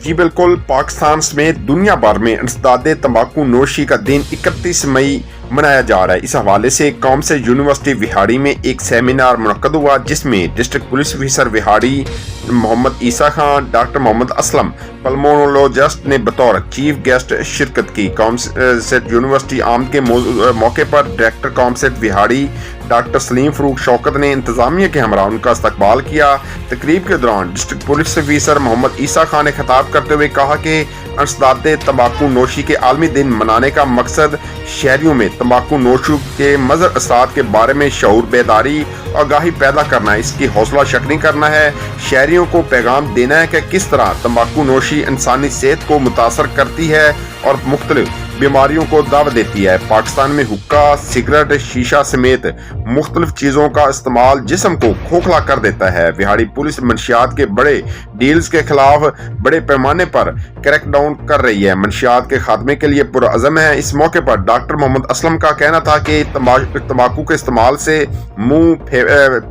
जी बिल्कुल, पाकिस्तान समेत दुनिया भर में इंसदादे तंबाकू नोशी का दिन 31 मई मनाया जा रहा है। इस हवाले से कॉमर्स यूनिवर्सिटी विहाड़ी में एक सेमिनार मुनक्कद हुआ, जिसमें district police officer Vehari Mohammad Isa Khan, doctor Mohammad Aslam pulmonologist ने बतौर चीफ गेस्ट शिरकत की। कॉमर्स यूनिवर्सिटी आमद के मौके पर director commerce Vehari doctor Salim Farooq Shaukat ने इंतजामिया के हमरा उनका इस्तकबाल किया। तकरीब के दौरान district police officer Mohammad Isa Khan ने खिताब करते हुए कहा कि इंसदादे तंबाकू नोशी के आलमी दिन मनाने का मकसद शहरियों में तंबाकू नोशी के मुज़र असरात के बारे में शऊर, बेदारी और आगाही पैदा करना, इसकी हौसला शक्नी करना है। शहरियों को पैगाम देना है कि किस तरह तंबाकू नोशी इंसानी सेहत को मुतासर करती है और मुख्तलिफ बीमारियों को दावत देती है। पाकिस्तान में हुक्का, सिगरेट, शीशा समेत मुख्तलिफ चीज़ों का इस्तेमाल जिस्म को खोखला कर देता है। विहाड़ी पुलिस मंशियात के बड़े डील्स के खिलाफ बड़े पैमाने पर क्रैकडाउन कर रही है, मंशियात के खात्मे के लिए पुरअज़म है। इस मौके पर डॉक्टर मोहम्मद असलम का कहना था कि तंबाकू के इस्तेमाल से मुंह,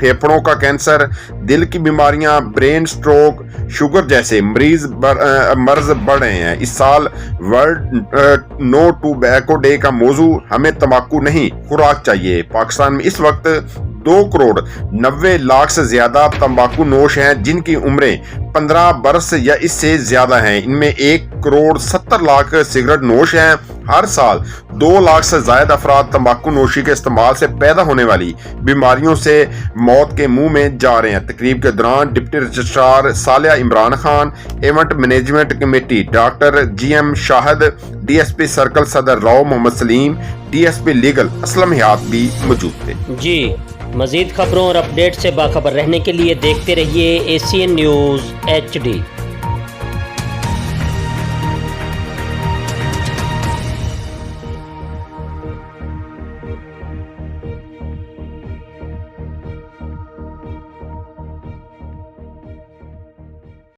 फेफड़ों का कैंसर, दिल की बीमारियां, ब्रेन स्ट्रोक, शुगर जैसे मर्ज बढ़ रहे हैं। इस साल वर्ल्ड नो टोबैको डे का मौजू हमें तंबाकू नहीं खुराक चाहिए। पाकिस्तान में इस वक्त 2 करोड़ 90 लाख से ज्यादा तंबाकू नोश हैं, जिनकी उम्रें 15 बरस या इससे ज्यादा हैं। इनमें 1 करोड़ 70 लाख सिगरेट नोश हैं। हर साल 2 लाख से ज्यादा अफराद तंबाकू नोशी के इस्तेमाल से पैदा होने वाली बीमारियों से मौत के मुंह में जा रहे हैं। तकरीब के दौरान deputy registrar Saliya Imran Khan, event management committee doctor GM Shahid, DSP circle Saddar Rao Mohammad Saleem, DSP legal Aslam Hayat भी मौजूद थे। जी, मज़ीद खबरों और अपडेट से बाखबर रहने के लिए देखते रहिए ACN न्यूज़ HD।